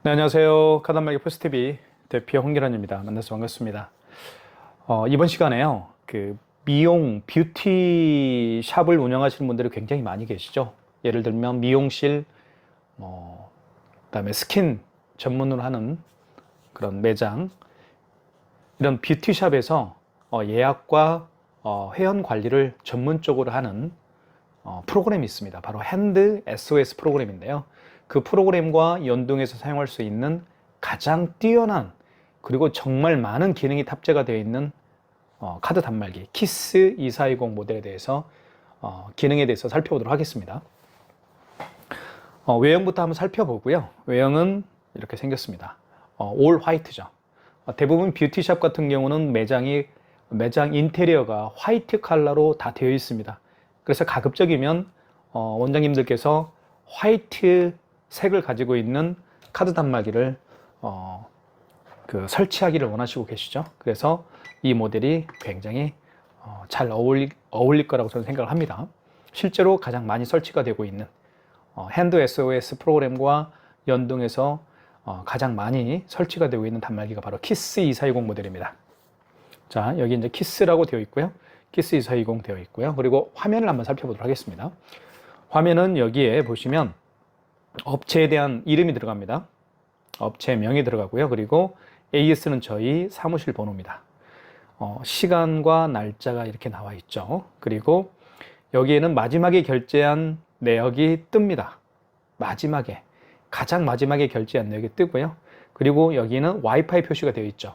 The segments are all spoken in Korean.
네, 안녕하세요. 카단말기 포스TV 대표 홍기란입니다. 만나서 반갑습니다. 이번 시간에요. 미용 뷰티 샵을 운영하시는 분들이 굉장히 많이 계시죠. 예를 들면 미용실, 그다음에 스킨 전문으로 하는 그런 매장, 이런 뷰티 샵에서 예약과 회원 관리를 전문적으로 하는 프로그램이 있습니다. 바로 핸드 SOS 프로그램인데요. 그 프로그램과 연동해서 사용할 수 있는 가장 뛰어난, 그리고 정말 많은 기능이 탑재가 되어 있는 카드 단말기 키스 2420 모델에 대해서 기능에 대해서 살펴보도록 하겠습니다. 외형부터 한번 살펴보고요. 외형은 이렇게 생겼습니다. 올 화이트죠. 대부분 뷰티샵 같은 경우는 매장 인테리어가 화이트 컬러로 다 되어 있습니다. 그래서 가급적이면 원장님들께서 화이트 색을 가지고 있는 카드 단말기를 설치하기를 원하시고 계시죠. 그래서 이 모델이 굉장히 잘 어울릴 거라고 저는 생각을 합니다. 실제로 가장 많이 설치가 되고 있는 핸드 SOS 프로그램과 연동해서 가장 많이 설치가 되고 있는 단말기가 바로 키스 2420 모델입니다. 자, 여기 이제 키스라고 되어 있고요. 키스 2420 되어 있고요. 그리고 화면을 한번 살펴보도록 하겠습니다. 화면은 여기에 보시면 업체에 대한 이름이 들어갑니다. 업체명이 들어가고요. 그리고 AS는 저희 사무실 번호입니다. 시간과 날짜가 이렇게 나와 있죠. 그리고 여기에는 마지막에 결제한 내역이 뜹니다. 가장 마지막에 결제한 내역이 뜨고요. 그리고 여기는 와이파이 표시가 되어 있죠.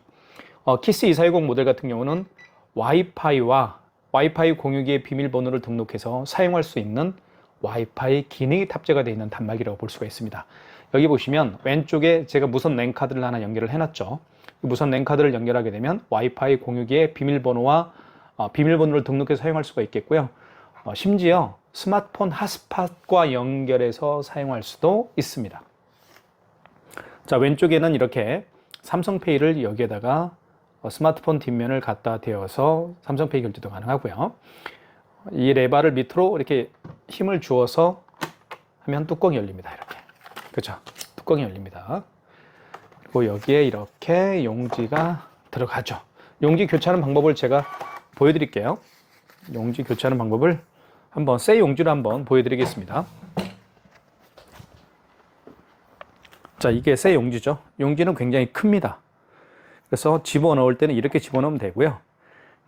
키스 2420 모델 같은 경우는 와이파이와 와이파이 공유기의 비밀번호를 등록해서 사용할 수 있는 와이파이 기능이 탑재가 되어 있는 단말기라고 볼 수가 있습니다. 여기 보시면 왼쪽에 제가 무선 랜카드를 하나 연결을 해놨죠. 무선 랜카드를 연결하게 되면 와이파이 공유기의 비밀번호와 비밀번호를 등록해서 사용할 수가 있겠고요. 심지어 스마트폰 핫스팟과 연결해서 사용할 수도 있습니다. 자, 왼쪽에는 이렇게 삼성페이를 여기에다가 스마트폰 뒷면을 갖다 대어서 삼성페이 결제도 가능하고요. 이 레바를 밑으로 이렇게 힘을 주어서 하면 뚜껑이 열립니다. 이렇게. 그렇죠? 뚜껑이 열립니다. 그리고 여기에 이렇게 용지가 들어가죠. 용지 교체하는 방법을 제가 보여드릴게요. 용지 교체하는 방법을 한번 새 용지로 한번 보여드리겠습니다. 자, 이게 새 용지죠. 용지는 굉장히 큽니다. 그래서 집어넣을 때는 이렇게 집어넣으면 되고요.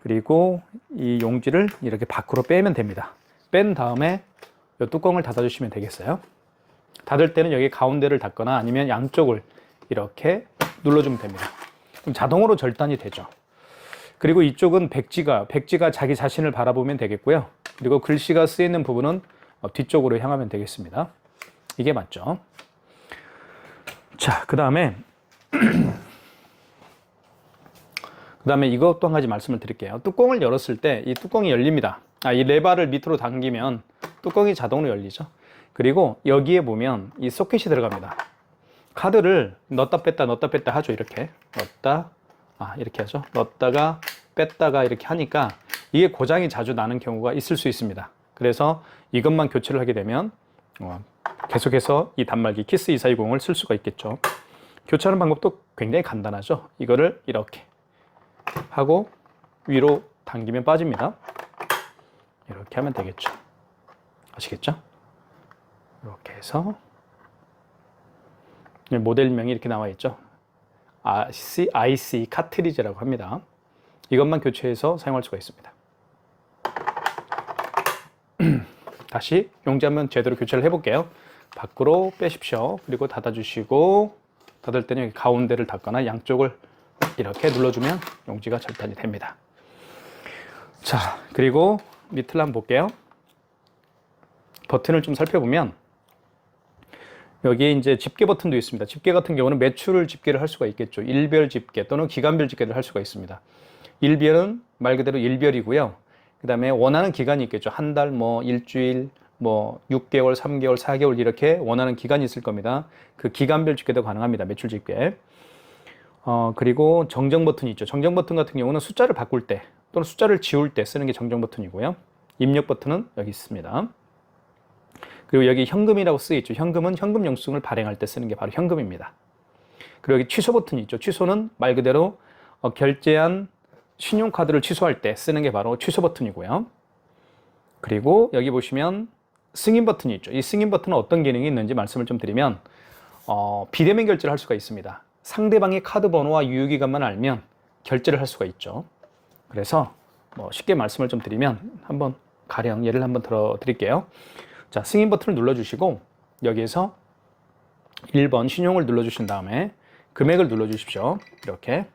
그리고 이 용지를 이렇게 밖으로 빼면 됩니다. 뺀 다음에 이 뚜껑을 닫아주시면 되겠어요. 닫을 때는 여기 가운데를 닫거나 아니면 양쪽을 이렇게 눌러주면 됩니다. 그럼 자동으로 절단이 되죠. 그리고 이쪽은 백지가 자기 자신을 바라보면 되겠고요. 그리고 글씨가 쓰여있는 부분은 뒤쪽으로 향하면 되겠습니다. 이게 맞죠. 자, 그 다음에 이것도 한 가지 말씀을 드릴게요. 뚜껑을 열었을 때 이 뚜껑이 열립니다. 이 레바를 밑으로 당기면 뚜껑이 자동으로 열리죠. 그리고 여기에 보면 이 소켓이 들어갑니다. 카드를 넣었다 뺐다 하죠. 이렇게 이렇게 하죠. 넣었다가 뺐다가 이렇게 하니까 이게 고장이 자주 나는 경우가 있을 수 있습니다. 그래서 이것만 교체를 하게 되면 계속해서 이 단말기 키스 2420을 쓸 수가 있겠죠. 교체하는 방법도 굉장히 간단하죠. 이거를 이렇게 하고 위로 당기면 빠집니다. 이렇게 하면 되겠죠. 아시겠죠? 이렇게 해서 모델명이 이렇게 나와 있죠. IC 카트리지라고 합니다. 이것만 교체해서 사용할 수가 있습니다. 다시 용지 한번 제대로 교체를 해볼게요. 밖으로 빼십시오. 그리고 닫아주시고, 닫을 때는 여기 가운데를 닫거나 양쪽을 이렇게 눌러주면 용지가 절단이 됩니다. 자, 그리고 밑을 한번 볼게요. 버튼을 좀 살펴보면 여기에 이제 집게 버튼도 있습니다. 집게 같은 경우는 매출 집게를 할 수가 있겠죠. 일별 집게 또는 기간별 집게를 할 수가 있습니다. 일별은 말 그대로 일별이고요. 그 다음에 원하는 기간이 있겠죠. 한 달, 일주일, 6개월, 3개월, 4개월 이렇게 원하는 기간이 있을 겁니다. 그 기간별 집게도 가능합니다. 매출 집게. 그리고 정정 버튼이 있죠. 정정 버튼 같은 경우는 숫자를 바꿀 때 또는 숫자를 지울 때 쓰는 게 정정 버튼이고요. 입력 버튼은 여기 있습니다. 그리고 여기 현금이라고 쓰여 있죠. 현금은 현금 영수증을 발행할 때 쓰는 게 바로 현금입니다. 그리고 여기 취소 버튼이 있죠. 취소는 말 그대로 결제한 신용카드를 취소할 때 쓰는 게 바로 취소 버튼이고요. 그리고 여기 보시면 승인 버튼이 있죠. 이 승인 버튼은 어떤 기능이 있는지 말씀을 좀 드리면 비대면 결제를 할 수가 있습니다. 상대방의 카드 번호와 유효기간만 알면 결제를 할 수가 있죠. 그래서 쉽게 말씀을 좀 드리면 한번 가령 예를 한번 들어 드릴게요. 자, 승인 버튼을 눌러주시고 여기에서 1번 신용을 눌러주신 다음에 금액을 눌러주십시오. 이렇게.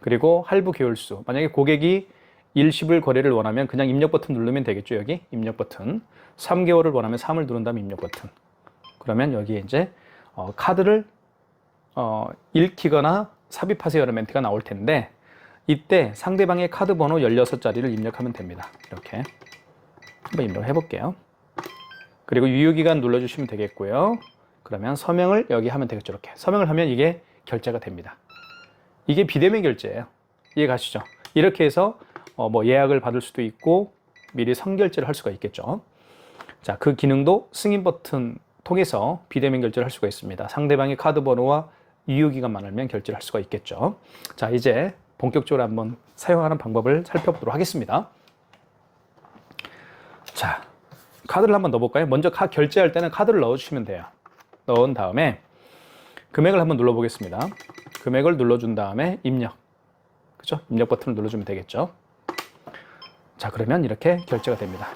그리고 할부 개월수. 만약에 고객이 일시불 거래를 원하면 그냥 입력 버튼 누르면 되겠죠. 여기 입력 버튼. 3개월을 원하면 3을 누른 다음에 입력 버튼. 그러면 여기에 이제 카드를 읽히거나 삽입하세요라는 멘트가 나올 텐데 이때 상대방의 카드 번호 16자리를 입력하면 됩니다. 이렇게 한번 입력해 볼게요. 그리고 유효기간 눌러주시면 되겠고요. 그러면 서명을 여기 하면 되겠죠. 이렇게 서명을 하면 이게 결제가 됩니다. 이게 비대면 결제예요. 이해 가시죠? 이렇게 해서 예약을 받을 수도 있고 미리 선결제를 할 수가 있겠죠. 자, 그 기능도 승인 버튼 통해서 비대면 결제를 할 수가 있습니다. 상대방의 카드 번호와 유효기간만 알면 결제를 할 수가 있겠죠. 자, 이제 본격적으로 한번 사용하는 방법을 살펴보도록 하겠습니다. 자, 카드를 한번 넣어볼까요? 먼저 결제할 때는 카드를 넣어주시면 돼요. 넣은 다음에 금액을 한번 눌러보겠습니다. 금액을 눌러준 다음에 입력. 그죠? 입력 버튼을 눌러주면 되겠죠. 자, 그러면 이렇게 결제가 됩니다.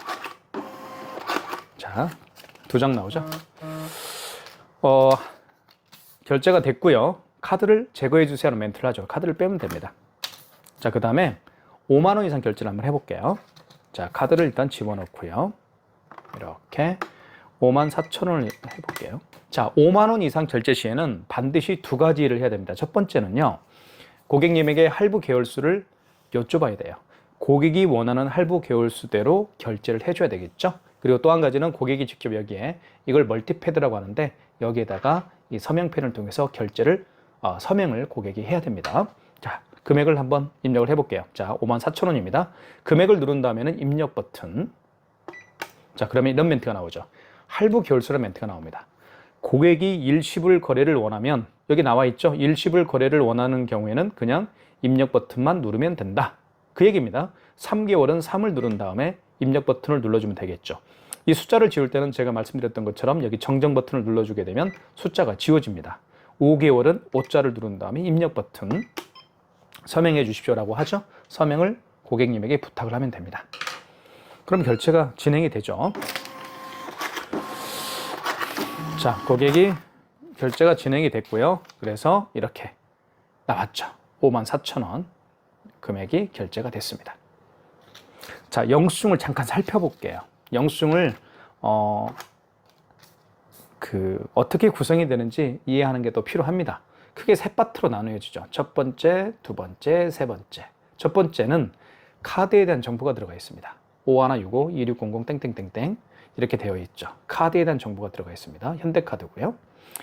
자, 2장 나오죠? 결제가 됐고요. 카드를 제거해 주세요 하는 멘트를 하죠. 카드를 빼면 됩니다. 자, 그 다음에 5만 원 이상 결제를 한번 해볼게요. 자, 카드를 일단 집어넣고요. 이렇게 5만 4천 원을 해볼게요. 자, 5만 원 이상 결제 시에는 반드시 2가지를 해야 됩니다. 첫 번째는요, 고객님에게 할부 개월수를 여쭤봐야 돼요. 고객이 원하는 할부 개월수대로 결제를 해줘야 되겠죠. 그리고 또 한 가지는 고객이 직접 여기에 이걸 멀티패드라고 하는데 여기에다가 이 서명펜을 통해서 결제를 서명을 고객이 해야 됩니다. 자, 금액을 한번 입력을 해볼게요. 자, 5만 4천 원입니다. 금액을 누른 다음에는 입력 버튼. 자, 그러면 이런 멘트가 나오죠. 할부 개월수라는 멘트가 나옵니다. 고객이 일시불 거래를 원하면 여기 나와 있죠. 일시불 거래를 원하는 경우에는 그냥 입력 버튼만 누르면 된다. 그 얘기입니다. 3개월은 3을 누른 다음에 입력 버튼을 눌러주면 되겠죠. 이 숫자를 지울 때는 제가 말씀드렸던 것처럼 여기 정정 버튼을 눌러주게 되면 숫자가 지워집니다. 5개월은 5자를 누른 다음에 입력 버튼 서명해 주십시오라고 하죠. 서명을 고객님에게 부탁을 하면 됩니다. 그럼 결제가 진행이 되죠. 자, 고객이 결제가 진행이 됐고요. 그래서 이렇게 나왔죠. 5만 4천 원 금액이 결제가 됐습니다. 자, 영수증을 잠깐 살펴볼게요. 영수증을 어떻게 구성이 되는지 이해하는 게 또 필요합니다. 크게 3파트로 나누어지죠. 첫 번째, 두 번째, 세 번째. 첫 번째는 카드에 대한 정보가 들어가 있습니다. 5165, 2600, 땡땡땡땡 이렇게 되어 있죠. 카드에 대한 정보가 들어가 있습니다. 현대카드고요.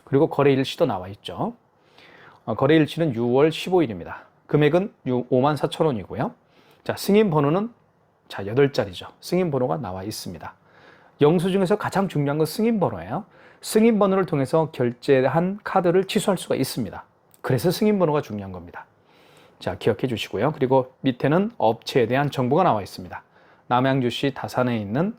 그리고 거래 일시도 나와 있죠. 거래 일시는 6월 15일입니다. 금액은 5만 4천 원이고요. 자, 승인 번호는 자, 8자리죠. 승인 번호가 나와 있습니다. 영수증에서 가장 중요한 건 승인 번호예요. 승인 번호를 통해서 결제한 카드를 취소할 수가 있습니다. 그래서 승인 번호가 중요한 겁니다. 자, 기억해 주시고요. 그리고 밑에는 업체에 대한 정보가 나와 있습니다. 남양주시 다산에 있는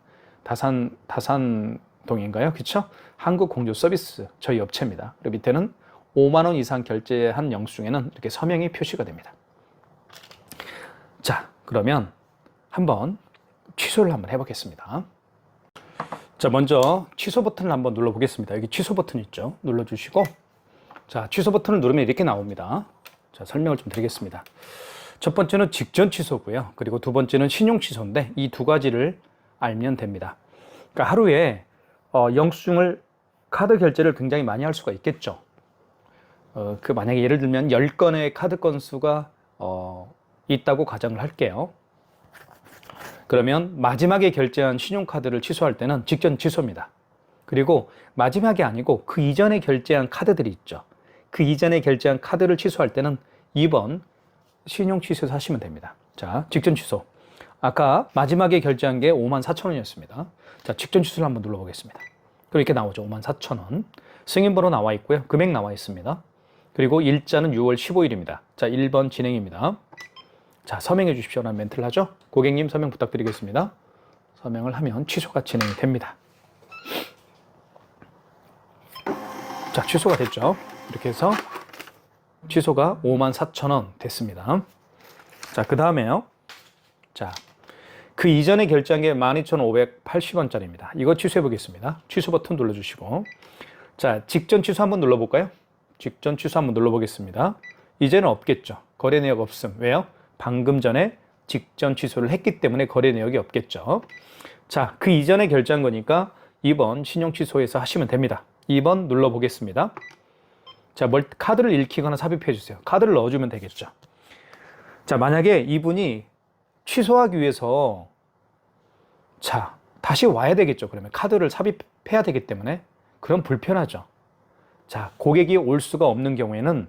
다산동인가요? 그쵸? 한국공조서비스 저희 업체입니다. 그리고 밑에는 5만 원 이상 결제한 영수증에는 이렇게 서명이 표시가 됩니다. 자, 그러면 한번 취소를 한번 해보겠습니다. 자, 먼저 취소 버튼을 한번 눌러보겠습니다. 여기 취소 버튼 있죠? 눌러주시고, 자, 취소 버튼을 누르면 이렇게 나옵니다. 자, 설명을 좀 드리겠습니다. 첫 번째는 직전 취소고요. 그리고 두 번째는 신용 취소인데 이 2가지를 알면 됩니다. 그러니까 하루에 영수증을 카드 결제를 굉장히 많이 할 수가 있겠죠. 만약에 예를 들면 10건의 카드 건수가 있다고 가정을 할게요. 그러면 마지막에 결제한 신용카드를 취소할 때는 직전 취소입니다. 그리고 마지막이 아니고 그 이전에 결제한 카드들이 있죠. 그 이전에 결제한 카드를 취소할 때는 2번 신용 취소해서 하시면 됩니다. 자, 직전 취소. 아까 마지막에 결제한 게 5만 4천 원이었습니다. 자, 직전 취소를 한번 눌러보겠습니다. 그럼 이렇게 나오죠. 5만 4천 원. 승인번호 나와 있고요. 금액 나와 있습니다. 그리고 일자는 6월 15일입니다. 자, 1번 진행입니다. 자, 서명해 주십시오라는 멘트를 하죠. 고객님 서명 부탁드리겠습니다. 서명을 하면 취소가 진행이 됩니다. 자, 취소가 됐죠. 이렇게 해서 취소가 54,000원 됐습니다. 자, 그 다음에요. 자, 그 이전에 결제한 게 12,580원짜리입니다. 이거 취소해 보겠습니다. 취소 버튼 눌러주시고. 자, 직전 취소 한번 눌러볼까요? 직전 취소 한번 눌러보겠습니다. 이제는 없겠죠. 거래 내역 없음. 왜요? 방금 전에 직전 취소를 했기 때문에 거래 내역이 없겠죠. 자, 그 이전에 결제한 거니까 2번 신용 취소해서 하시면 됩니다. 2번 눌러보겠습니다. 자, 카드를 읽히거나 삽입해 주세요. 카드를 넣어주면 되겠죠. 자, 만약에 이분이 취소하기 위해서 자, 다시 와야 되겠죠. 그러면 카드를 삽입해야 되기 때문에 그럼 불편하죠. 자, 고객이 올 수가 없는 경우에는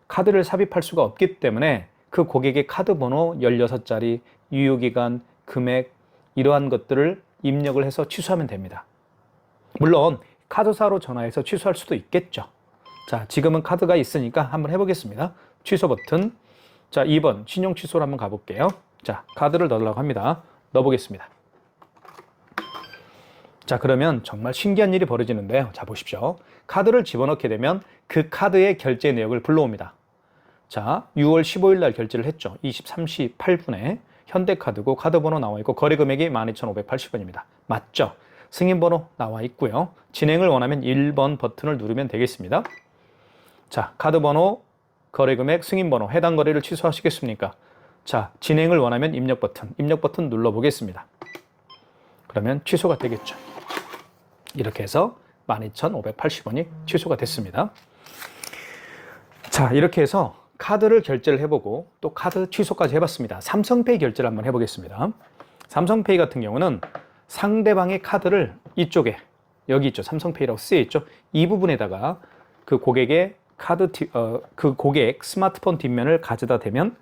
카드를 삽입할 수가 없기 때문에 그 고객의 카드 번호 16자리, 유효기간, 금액 이러한 것들을 입력을 해서 취소하면 됩니다. 물론 카드사로 전화해서 취소할 수도 있겠죠. 자, 지금은 카드가 있으니까 한번 해보겠습니다. 취소 버튼. 자, 2번 신용 취소로 한번 가볼게요. 자, 카드를 넣으려고 합니다. 넣어보겠습니다. 자, 그러면 정말 신기한 일이 벌어지는데요. 자, 보십시오. 카드를 집어넣게 되면 그 카드의 결제 내역을 불러옵니다. 자, 6월 15일 날 결제를 했죠. 23시 8분에 현대카드고 카드 번호 나와 있고 거래 금액이 12,580원입니다. 맞죠? 승인 번호 나와 있고요. 진행을 원하면 1번 버튼을 누르면 되겠습니다. 자, 카드 번호, 거래 금액, 승인 번호, 해당 거래를 취소하시겠습니까? 자, 진행을 원하면 입력 버튼 눌러보겠습니다. 그러면 취소가 되겠죠. 이렇게 해서 12,580원이 취소가 됐습니다. 자, 이렇게 해서 카드를 결제를 해보고 또 카드 취소까지 해봤습니다. 삼성페이 결제를 한번 해보겠습니다. 삼성페이 같은 경우는 상대방의 카드를 이쪽에 여기 있죠. 삼성페이라고 쓰여 있죠. 이 부분에다가 그 고객의 그 고객 스마트폰 뒷면을 가져다 대면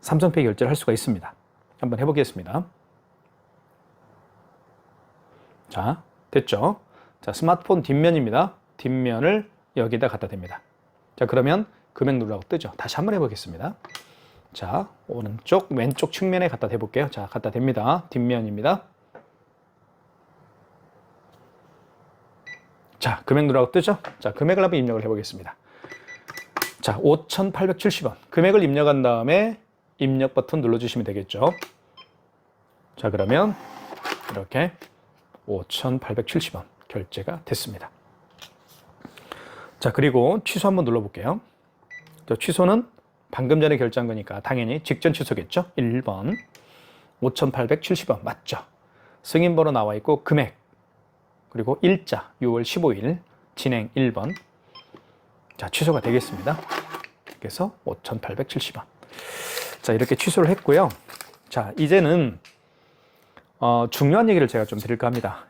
삼성페이 결제를 할 수가 있습니다. 한번 해보겠습니다. 자, 됐죠? 자, 스마트폰 뒷면입니다. 뒷면을 여기다 갖다 댑니다. 자, 그러면 금액 누르라고 뜨죠. 다시 한번 해보겠습니다. 자, 오른쪽, 왼쪽 측면에 갖다 대볼게요. 자, 갖다 댑니다. 뒷면입니다. 자, 금액 누르라고 뜨죠? 자, 금액을 한번 입력을 해보겠습니다. 자, 5,870원. 금액을 입력한 다음에 입력 버튼 눌러주시면 되겠죠. 자, 그러면 이렇게 5,870원 결제가 됐습니다. 자, 그리고 취소 한번 눌러볼게요. 취소는 방금 전에 결제한 거니까 당연히 직전 취소겠죠. 1번 5,870원 맞죠. 승인 번호 나와 있고 금액 그리고 일자 6월 15일 진행 1번. 자, 취소가 되겠습니다. 그래서 5,870원. 자, 이렇게 취소를 했고요. 자, 이제는 중요한 얘기를 제가 좀 드릴까 합니다.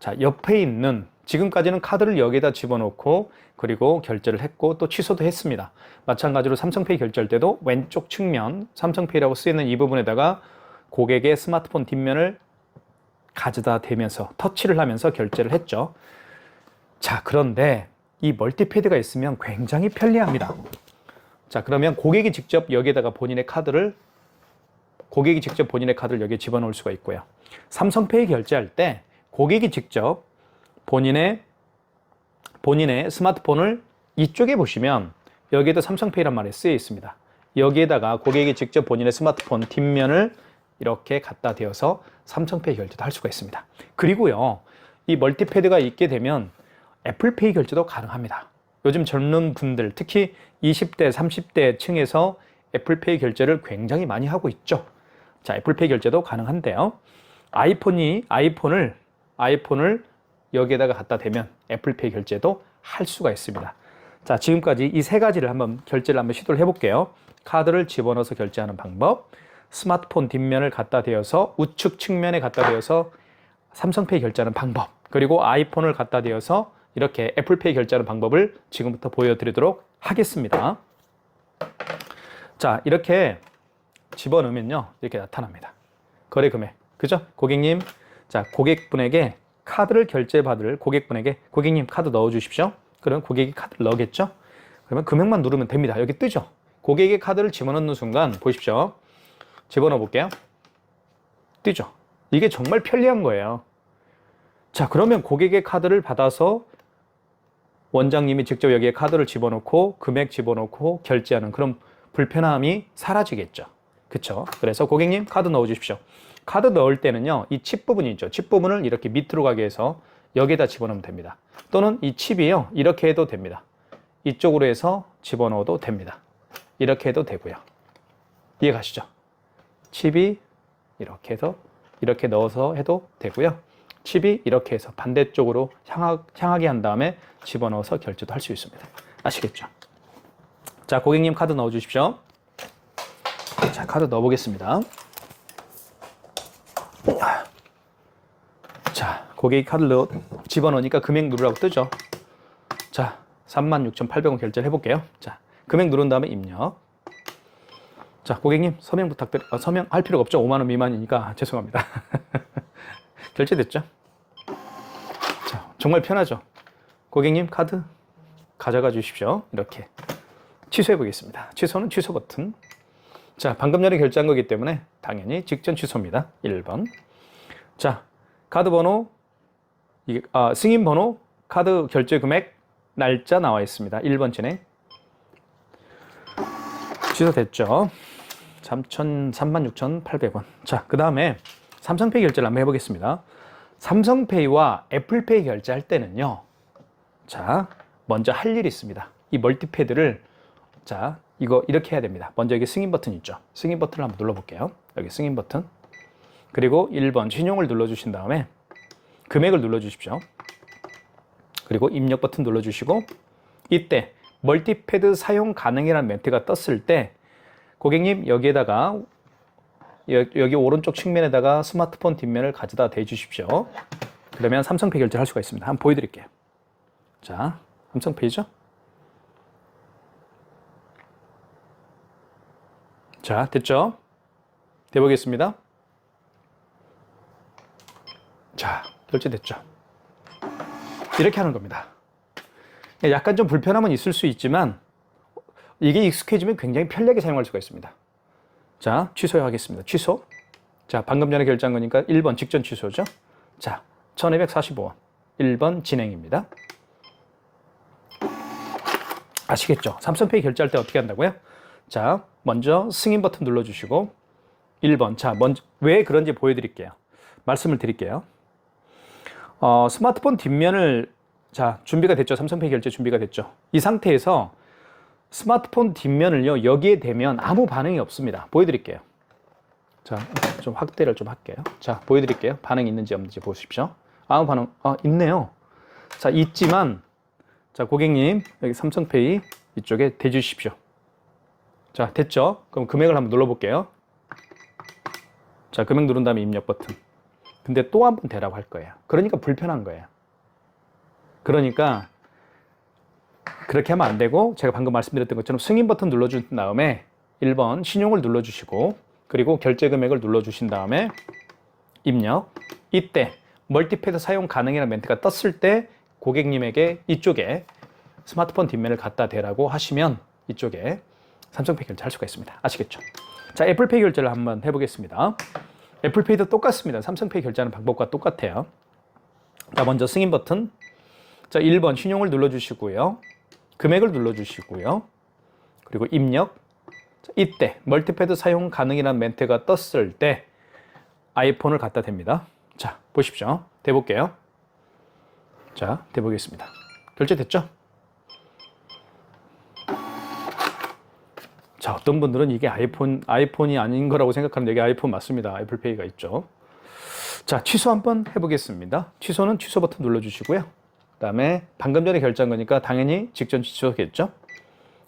자, 옆에 있는 지금까지는 카드를 여기다 집어넣고 그리고 결제를 했고 또 취소도 했습니다. 마찬가지로 삼성페이 결제할 때도 왼쪽 측면 삼성페이라고 쓰이는 이 부분에다가 고객의 스마트폰 뒷면을 가져다 대면서 터치를 하면서 결제를 했죠. 자, 그런데 이 멀티패드가 있으면 굉장히 편리합니다. 자, 그러면 고객이 직접 여기에다가 본인의 카드를 여기에 집어넣을 수가 있고요. 삼성페이 결제할 때 고객이 직접 본인의 스마트폰을 이쪽에 보시면 여기에도 삼성페이란 말이 쓰여 있습니다. 여기에다가 고객이 직접 본인의 스마트폰 뒷면을 이렇게 갖다 대어서 삼성페이 결제도 할 수가 있습니다. 그리고요, 이 멀티패드가 있게 되면 애플페이 결제도 가능합니다. 요즘 젊은 분들, 특히 20대, 30대 층에서 애플페이 결제를 굉장히 많이 하고 있죠. 자, 애플페이 결제도 가능한데요. 아이폰을 여기에다가 갖다 대면 애플페이 결제도 할 수가 있습니다. 자, 지금까지 이 세 가지를 결제를 한번 시도를 해볼게요. 카드를 집어넣어서 결제하는 방법, 스마트폰 뒷면을 갖다 대어서 우측 측면에 갖다 대어서 삼성페이 결제하는 방법, 그리고 아이폰을 갖다 대어서 이렇게 애플페이 결제하는 방법을 지금부터 보여드리도록 하겠습니다. 자, 이렇게 집어넣으면요, 이렇게 나타납니다. 거래 금액, 그죠? 고객님, 자, 고객분에게 카드를 결제받을 고객분에게 고객님 카드 넣어주십시오. 그럼 고객이 카드를 넣겠죠? 그러면 금액만 누르면 됩니다. 여기 뜨죠? 고객의 카드를 집어넣는 순간 보십시오. 집어넣어 볼게요. 뜨죠? 이게 정말 편리한 거예요. 자, 그러면 고객의 카드를 받아서 원장님이 직접 여기에 카드를 집어넣고 금액 집어넣고 결제하는 그런 불편함이 사라지겠죠. 그쵸? 그래서 고객님 카드 넣어 주십시오. 카드 넣을 때는요, 이 칩 부분이 있죠. 칩 부분을 이렇게 밑으로 가게 해서 여기에다 집어넣으면 됩니다. 또는 이 칩이요, 이렇게 해도 됩니다. 이쪽으로 해서 집어넣어도 됩니다. 이렇게 해도 되고요. 이해 가시죠? 칩이 이렇게 해서 이렇게 넣어서 해도 되고요. 칩이 이렇게 해서 반대쪽으로 향하게 한 다음에 집어넣어서 결제도 할 수 있습니다. 아시겠죠? 자, 고객님 카드 넣어 주십시오. 자, 카드 넣어 보겠습니다. 자, 고객이 카드를 집어넣으니까 금액 누르라고 뜨죠. 자, 36,800원 결제를 해볼게요. 자, 금액 누른 다음에 입력. 자, 고객님 서명 서명 할 필요가 없죠. 5만 원 미만이니까 죄송합니다. 결제됐죠? 자, 정말 편하죠. 고객님 카드 가져가 주십시오. 이렇게 취소해 보겠습니다. 취소는 취소 버튼. 자, 방금 전에 결제한 거기 때문에 당연히 직전 취소입니다. 1번. 자, 카드 번호, 승인 번호, 카드 결제 금액, 날짜 나와 있습니다. 1번 진행. 취소됐죠. 36,800원. 자, 그 다음에 삼성페이 결제를 한번 해보겠습니다. 삼성페이와 애플페이 결제할 때는요. 자, 먼저 할 일이 있습니다. 이 멀티패드를, 자, 이거 이렇게 해야 됩니다. 먼저 여기 승인 버튼 있죠. 승인 버튼을 한번 눌러볼게요. 여기 승인 버튼. 그리고 1번 신용을 눌러주신 다음에 금액을 눌러주십시오. 그리고 입력 버튼 눌러주시고 이때 멀티패드 사용 가능이라는 멘트가 떴을 때 고객님 여기에다가 여기 오른쪽 측면에다가 스마트폰 뒷면을 가져다 대주십시오. 그러면 삼성페이 결제를 할 수가 있습니다. 한번 보여드릴게요. 자, 삼성페이죠. 자, 됐죠? 대보겠습니다. 자, 결제됐죠? 이렇게 하는 겁니다. 약간 좀 불편함은 있을 수 있지만 이게 익숙해지면 굉장히 편리하게 사용할 수가 있습니다. 자, 취소하겠습니다. 취소. 자, 방금 전에 결제한 거니까 1번 직전 취소죠. 자, 1,245원. 1번 진행입니다. 아시겠죠? 삼성페이 결제할 때 어떻게 한다고요? 자, 먼저 승인 버튼 눌러주시고 1번. 자, 먼저 왜 그런지 보여드릴게요. 말씀을 드릴게요. 스마트폰 뒷면을, 자, 준비가 됐죠. 삼성페이 결제 준비가 됐죠. 이 상태에서 스마트폰 뒷면을요, 여기에 대면 아무 반응이 없습니다. 보여드릴게요. 자, 좀 확대를 좀 할게요. 자, 보여드릴게요. 반응이 있는지 없는지 보십시오. 아무 반응, 있네요. 자, 있지만, 자, 고객님, 여기 삼성페이 이쪽에 대주십시오. 자, 됐죠? 그럼 금액을 한번 눌러볼게요. 자, 금액 누른 다음에 입력 버튼. 근데 또 한 번 대라고 할 거예요. 그러니까 불편한 거예요. 그러니까 그렇게 하면 안 되고 제가 방금 말씀드렸던 것처럼 승인 버튼 눌러준 다음에 1번 신용을 눌러주시고 그리고 결제 금액을 눌러주신 다음에 입력. 이때 멀티패드 사용 가능이라는 멘트가 떴을 때 고객님에게 이쪽에 스마트폰 뒷면을 갖다 대라고 하시면 이쪽에 삼성페이 결제할 수가 있습니다. 아시겠죠? 자, 애플페이 결제를 한번 해보겠습니다. 애플페이도 똑같습니다. 삼성페이 결제하는 방법과 똑같아요. 자, 먼저 승인 버튼. 자, 1번 신용을 눌러주시고요. 금액을 눌러주시고요. 그리고 입력. 자, 이때 멀티패드 사용 가능이라는 멘트가 떴을 때 아이폰을 갖다 댑니다. 자, 보십시오. 대볼게요. 자, 대보겠습니다. 결제됐죠? 자, 어떤 분들은 이게 아이폰이 아닌 거라고 생각하는데 이게 아이폰 맞습니다. 애플페이가 있죠. 자, 취소 한번 해보겠습니다. 취소는 취소 버튼 눌러주시고요. 그 다음에 방금 전에 결제한 거니까 당연히 직전 취소겠죠.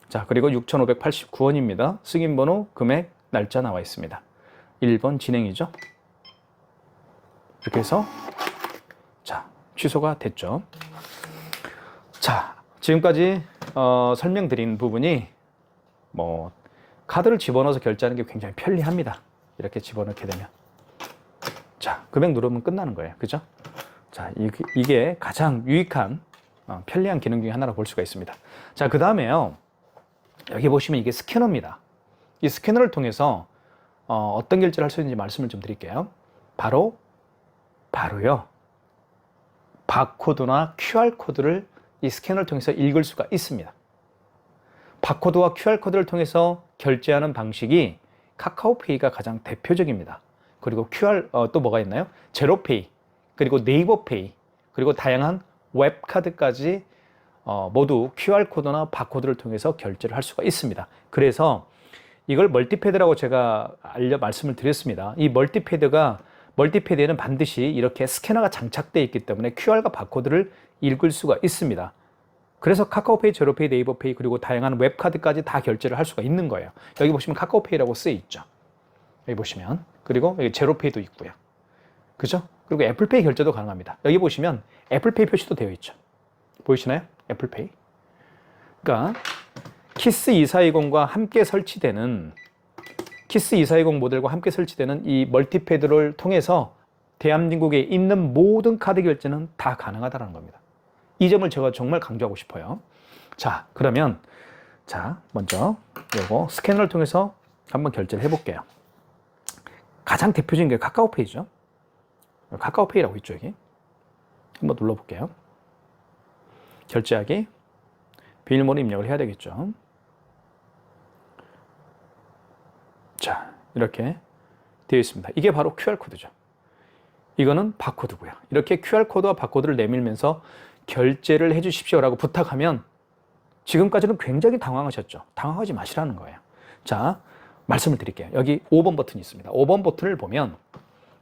자, 그리고 6,589원입니다. 승인번호, 금액, 날짜 나와 있습니다. 1번 진행이죠. 이렇게 해서 자, 취소가 됐죠. 자, 지금까지 설명드린 부분이 카드를 집어넣어서 결제하는 게 굉장히 편리합니다. 이렇게 집어넣게 되면. 자, 금액 누르면 끝나는 거예요. 그죠? 자, 이게 가장 유익한, 편리한 기능 중에 하나라고 볼 수가 있습니다. 자, 그 다음에요. 여기 보시면 이게 스캐너입니다. 이 스캐너를 통해서 어떤 결제를 할 수 있는지 말씀을 좀 드릴게요. 바로요. 바코드나 QR코드를 이 스캐너를 통해서 읽을 수가 있습니다. 바코드와 QR코드를 통해서 결제하는 방식이 카카오페이가 가장 대표적입니다. 그리고 또 뭐가 있나요? 제로페이, 그리고 네이버페이, 그리고 다양한 웹카드까지 모두 QR코드나 바코드를 통해서 결제를 할 수가 있습니다. 그래서 이걸 멀티패드라고 제가 말씀을 드렸습니다. 이 멀티패드에는 반드시 이렇게 스캐너가 장착되어 있기 때문에 QR과 바코드를 읽을 수가 있습니다. 그래서 카카오페이, 제로페이, 네이버페이, 그리고 다양한 웹카드까지 다 결제를 할 수가 있는 거예요. 여기 보시면 카카오페이라고 쓰여 있죠. 여기 보시면. 그리고 여기 제로페이도 있고요. 그죠? 그리고 애플페이 결제도 가능합니다. 여기 보시면 애플페이 표시도 되어 있죠. 보이시나요? 애플페이. 그러니까 키스 2420과 함께 설치되는 키스 2420 모델과 함께 설치되는 이 멀티패드를 통해서 대한민국에 있는 모든 카드 결제는 다 가능하다는 겁니다. 이 점을 제가 정말 강조하고 싶어요. 자, 그러면 먼저 요거 스캐너를 통해서 한번 결제를 해볼게요. 가장 대표적인 게 카카오페이죠. 카카오페이라고 있죠, 여기. 한번 눌러볼게요. 결제하기. 비밀번호 입력을 해야 되겠죠. 자, 이렇게 되어 있습니다. 이게 바로 QR코드죠. 이거는 바코드고요. 이렇게 QR코드와 바코드를 내밀면서 결제를 해 주십시오라고 부탁하면 지금까지는 굉장히 당황하셨죠. 당황하지 마시라는 거예요. 자, 말씀을 드릴게요. 여기 5번 버튼이 있습니다. 5번 버튼을 보면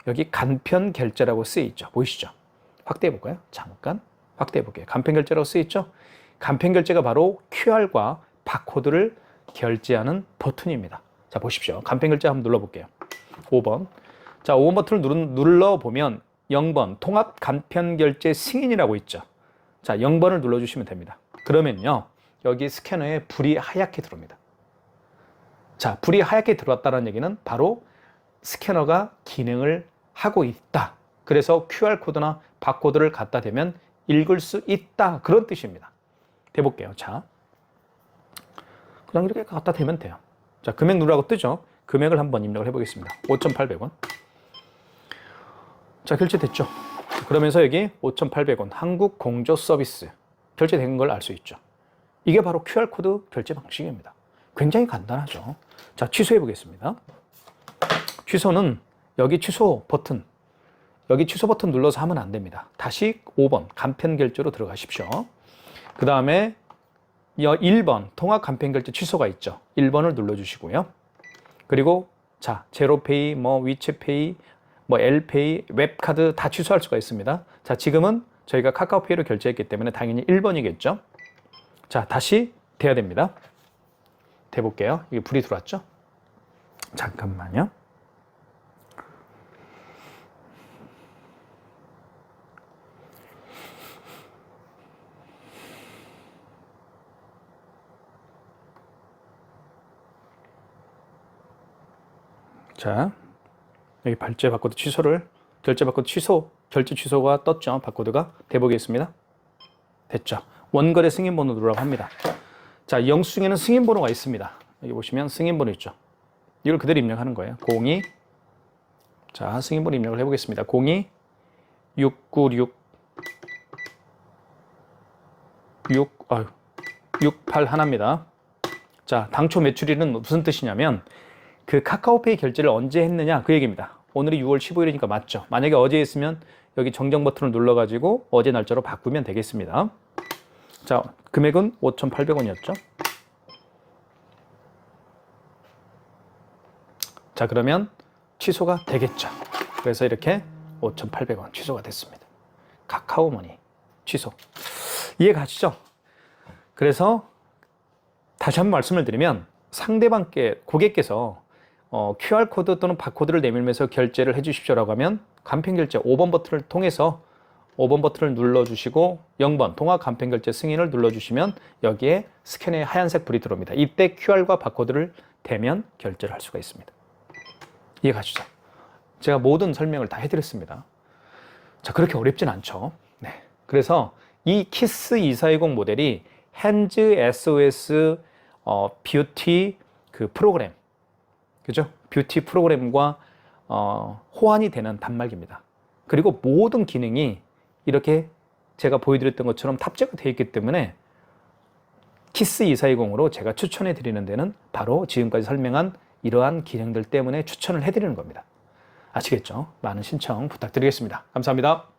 여기 간편 결제라고 쓰여 있죠. 보이시죠? 확대해 볼까요? 잠깐 확대해 볼게요. 간편 결제라고 쓰여 있죠? 간편 결제가 바로 QR과 바코드를 결제하는 버튼입니다. 자, 보십시오. 간편 결제 한번 눌러볼게요. 5번. 자, 5번 버튼을 눌러보면 0번 통합 간편 결제 승인이라고 있죠. 자, 0번을 눌러주시면 됩니다. 그러면요, 여기 스캐너에 불이 하얗게 들어옵니다. 자, 불이 하얗게 들어왔다는 얘기는 바로 스캐너가 기능을 하고 있다. 그래서 QR코드나 바코드를 갖다 대면 읽을 수 있다. 그런 뜻입니다. 대볼게요. 자, 그냥 이렇게 갖다 대면 돼요. 자, 금액 누르라고 뜨죠? 금액을 한번 입력을 해보겠습니다. 5,800원. 자, 결제됐죠? 그러면서 여기 5,800원 한국공조서비스 결제된 걸 알 수 있죠. 이게 바로 QR코드 결제 방식입니다. 굉장히 간단하죠. 자, 취소해 보겠습니다. 취소는 여기 취소 버튼 눌러서 하면 안 됩니다. 다시 5번 간편 결제로 들어가십시오. 그 다음에 1번 통합 간편 결제 취소가 있죠. 1번을 눌러주시고요. 그리고 자, 제로페이, 위챗페이, 엘페이, 웹카드 다 취소할 수가 있습니다. 자, 지금은 저희가 카카오페이로 결제했기 때문에 당연히 1번이겠죠. 자, 다시 돼야 됩니다. 대볼게요. 이게 불이 들어왔죠? 잠깐만요. 자, 여기 결제 바코드 결제 취소가 떴죠. 바코드가 대보겠습니다. 됐죠. 원거래 승인번호 누르라고 합니다. 자, 영수증에는 승인번호가 있습니다. 여기 보시면 승인번호 있죠. 이걸 그대로 입력하는 거예요. 02. 자, 승인번호 입력을 해보겠습니다. 02 696 68 하나입니다. 자, 당초 매출일은 무슨 뜻이냐면 그 카카오페이 결제를 언제 했느냐 그 얘기입니다. 오늘이 6월 15일이니까 맞죠. 만약에 어제 했으면 여기 정정 버튼을 눌러가지고 어제 날짜로 바꾸면 되겠습니다. 자, 금액은 5,800원이었죠. 자, 그러면 취소가 되겠죠. 그래서 이렇게 5,800원 취소가 됐습니다. 카카오머니 취소. 이해 가시죠? 그래서 다시 한번 말씀을 드리면 상대방께 고객께서 QR코드 또는 바코드를 내밀면서 결제를 해 주십시오라고 하면 간편결제 5번 버튼을 통해서 5번 버튼을 눌러주시고 0번 통합 간편결제 승인을 눌러주시면 여기에 스캔에 하얀색 불이 들어옵니다. 이때 QR과 바코드를 대면 결제를 할 수가 있습니다. 이해 가시죠? 제가 모든 설명을 다 해드렸습니다. 자, 그렇게 어렵진 않죠. 네. 그래서 이 키스 2420 모델이 핸즈 SOS 뷰티 그 프로그램, 그죠? 뷰티 프로그램과 호환이 되는 단말기입니다. 그리고 모든 기능이 이렇게 제가 보여드렸던 것처럼 탑재가 되어 있기 때문에 키스 2420으로 제가 추천해 드리는 데는 바로 지금까지 설명한 이러한 기능들 때문에 추천을 해 드리는 겁니다. 아시겠죠? 많은 신청 부탁드리겠습니다. 감사합니다.